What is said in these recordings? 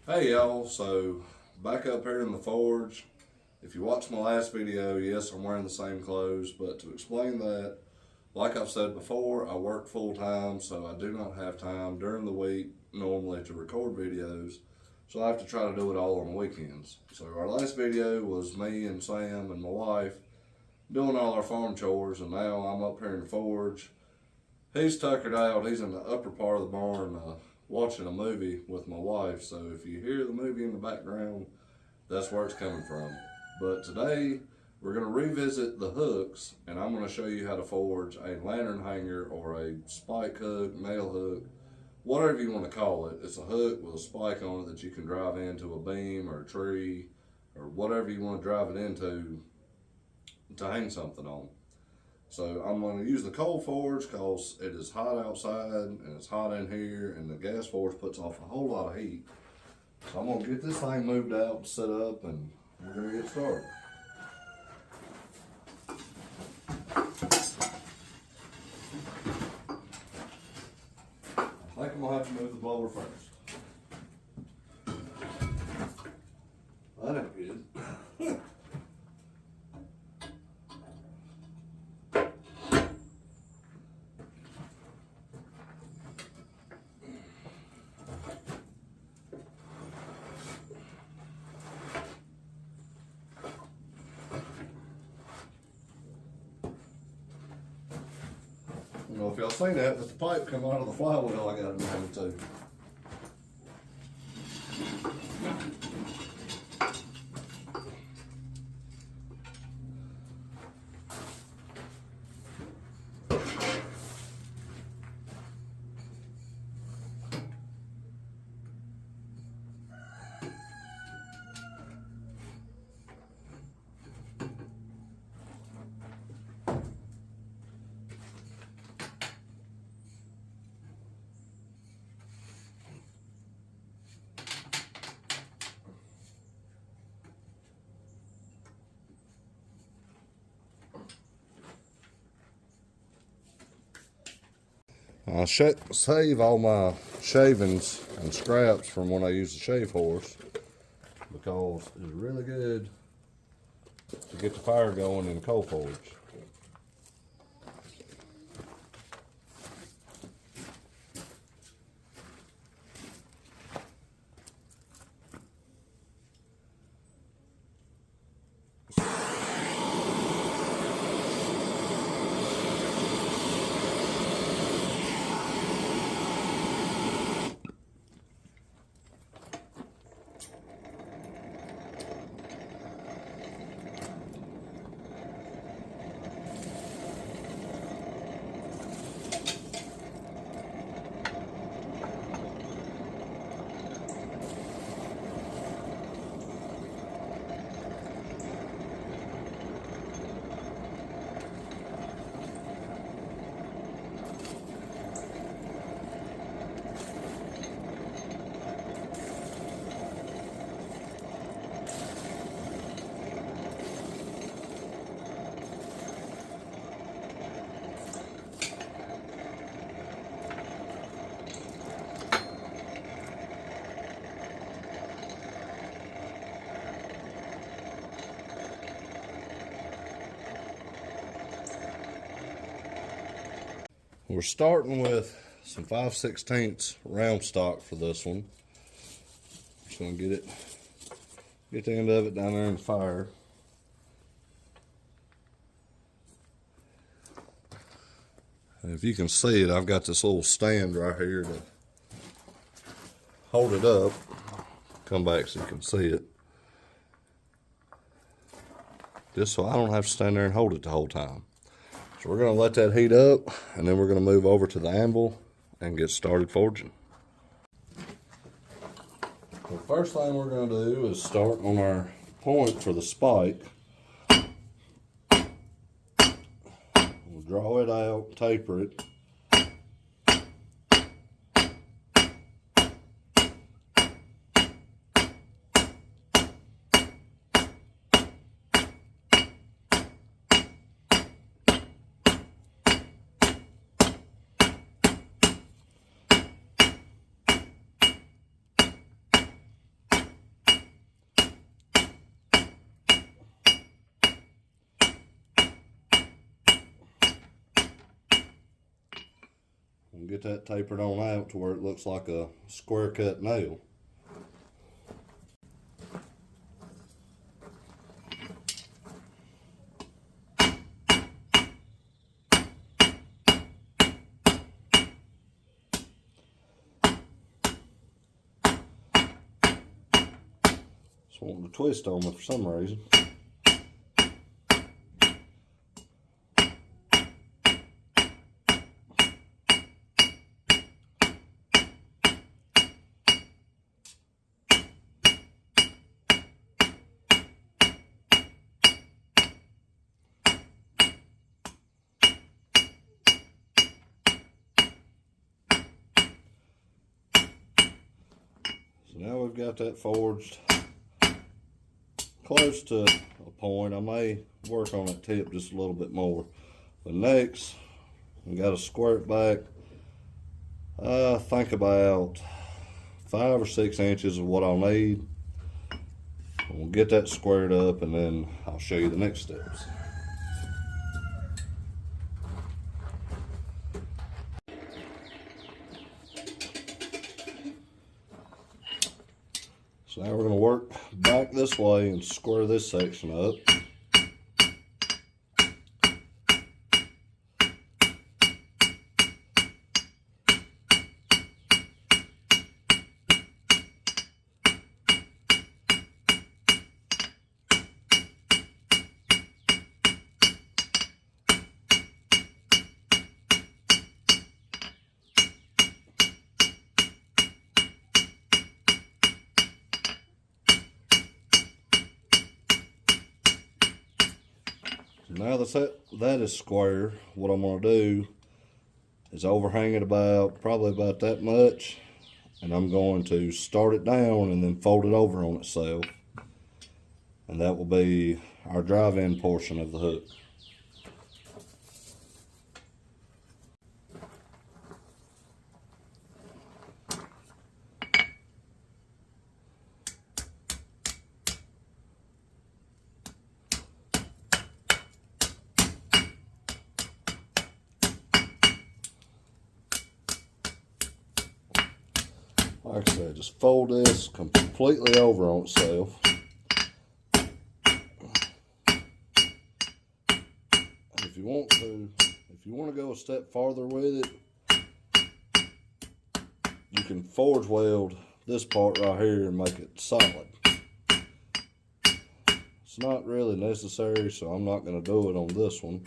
Hey y'all, so back up here in the forge. If you watched my last video, yes, I'm wearing the same clothes, but to explain that, like I've said before, I work full time, so I do not have time during the week normally to record videos, so I have to try to do it all on the weekends. So our last video was me and Sam and my wife doing all our farm chores, and now I'm up here in the forge. He's tuckered out, he's in the upper part of the barn, watching a movie with my wife, so if you hear the movie in the background, that's where it's coming from. But today, we're going to revisit the hooks, and I'm going to show you how to forge a lantern hanger or a spike hook, nail hook, whatever you want to call it. It's a hook with a spike on it that you can drive into a beam or a tree or whatever you want to drive it into to hang something on. So I'm going to use the coal forge because it is hot outside and it's hot in here, and the gas forge puts off a whole lot of heat. So I'm going to get this thing moved out and set up, and we're going to get started. I think I'm going to have to move the blower first. That ain't good. I don't know if y'all seen that, but the pipe come out of the flywheel I got in there too. I save all my shavings and scraps from when I use the shave horse because it's really good to get the fire going in the coal forge. We're starting with some 5/16 round stock for this one. Just gonna get the end of it down there in the fire. And if you can see it, I've got this little stand right here to hold it up. Come back so you can see it. Just so I don't have to stand there and hold it the whole time. So we're going to let that heat up, and then we're going to move over to the anvil and get started forging. The first thing we're going to do is start on our point for the spike. We'll draw it out, taper it. and get that tapered on out to where it looks like a square cut nail. It's wanting to twist on me for some reason. So now we've got that forged close to a point. I may work on that tip just a little bit more. But next, we got to square it back. I think about 5 or 6 inches of what I'll need. We'll get that squared up and then I'll show you the next steps. So now we're going to work back this way and square this section up. Now that is square, what I'm going to do is overhang it probably about that much, and I'm going to start it down and then fold it over on itself, and that will be our drive-in portion of the hook. Like I said, just fold this completely over on itself. If you want to go a step farther with it, you can forge weld this part right here and make it solid. It's not really necessary, so I'm not going to do it on this one.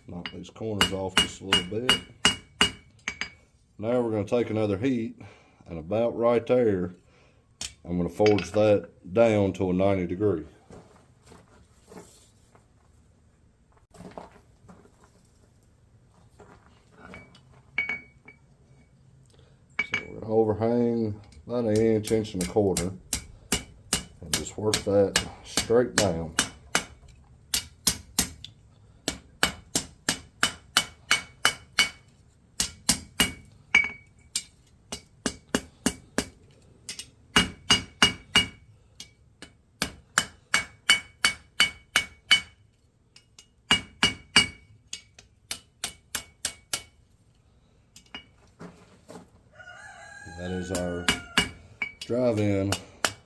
Knock these corners off just a little bit. Now we're going to take another heat, and about right there, I'm going to forge that down to a 90 degree. So we're going to overhang about 1 inch, 1.25 inches, and just work that straight down. That is our drive-in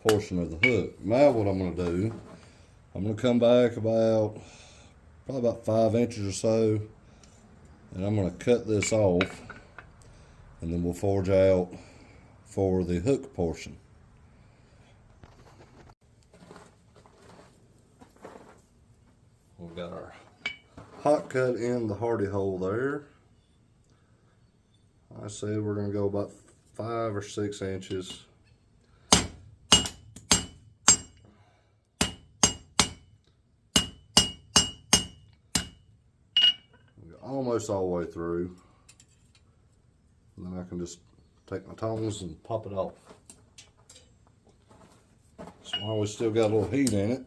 portion of the hook. Now what I'm going to do, I'm going to come back probably about 5 inches or so, and I'm going to cut this off, and then we'll forge out for the hook portion. We've got our hot cut in the hardy hole there. I said we're going to go about 5 or 6 inches. Almost all the way through. And then I can just take my tongs and pop it off. So while we still got a little heat in it,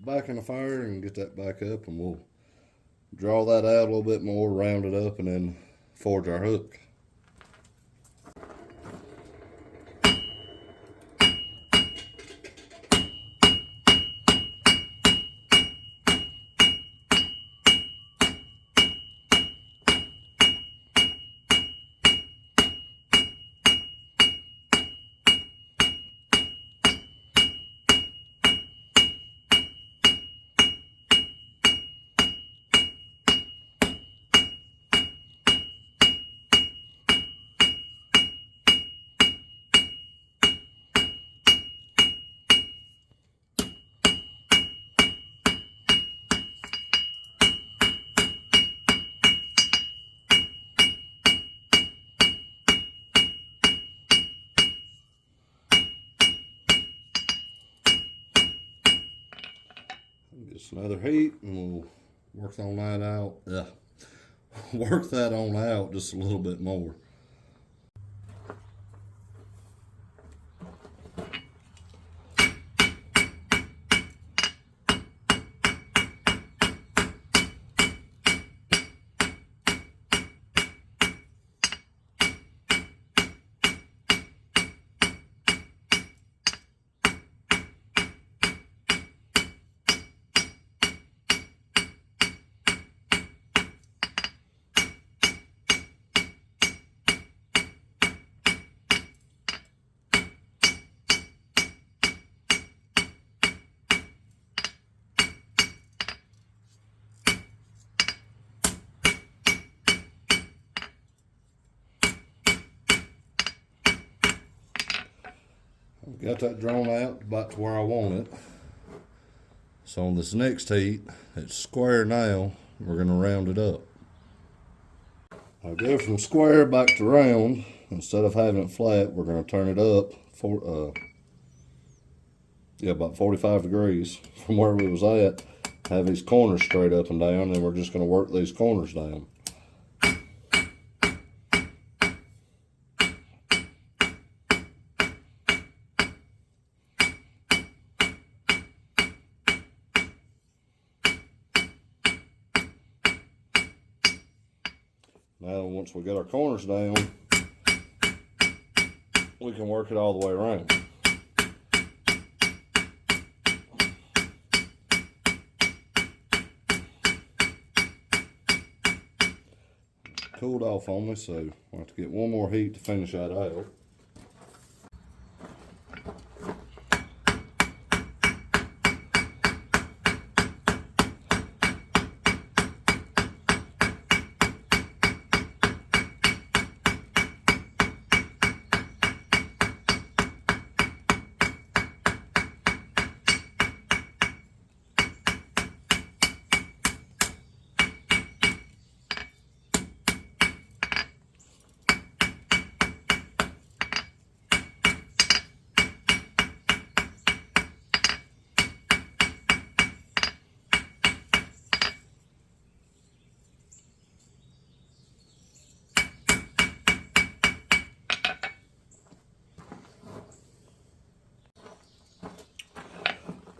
back in the fire and get that back up, and we'll draw that out a little bit more, round it up, and then forge our hook. Just another heat, and we'll work on that out. Yeah, work that on out just a little bit more. Got that drawn out about to where I want it. So on this next heat, it's square now. We're going to round it up. I'll go from square back to round. Instead of having it flat, we're going to turn it up for about 45 degrees from where we was at. Have these corners straight up and down, and we're just going to work these corners down. Now, once we get our corners down, we can work it all the way around. Cooled off on me, so I'll have to get one more heat to finish that out.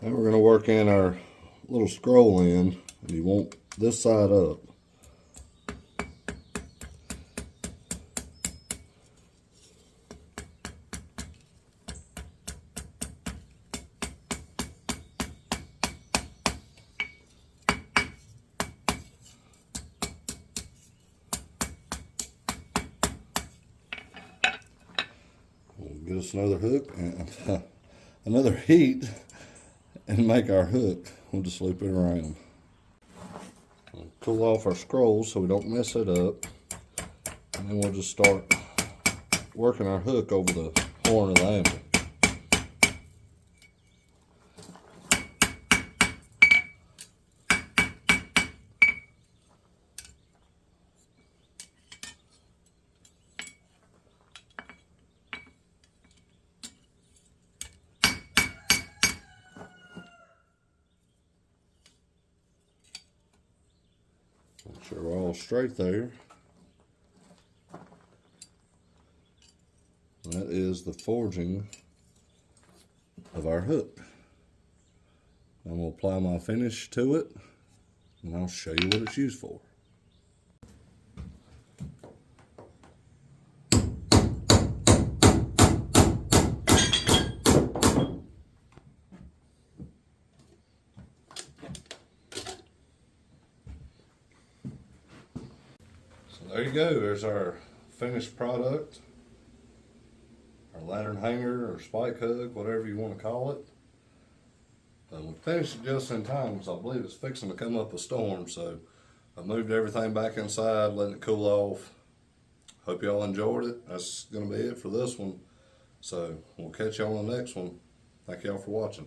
Now we're going to work in our little scroll end, and you want this side up. We'll get us another hook and another heat and make our hook. We'll just loop it around. We'll cool off our scrolls so we don't mess it up. And then we'll just start working our hook over the horn of the anvil. Make sure we're all straight there. That is the forging of our hook. I'm going to apply my finish to it, and I'll show you what it's used for. So there you go, there's our finished product. Our lantern hanger or spike hook, whatever you want to call it. We finished it just in time because I believe it's fixing to come up a storm, so I moved everything back inside, letting it cool off. Hope y'all enjoyed it. That's going to be it for this one. So we'll catch y'all on the next one. Thank y'all for watching.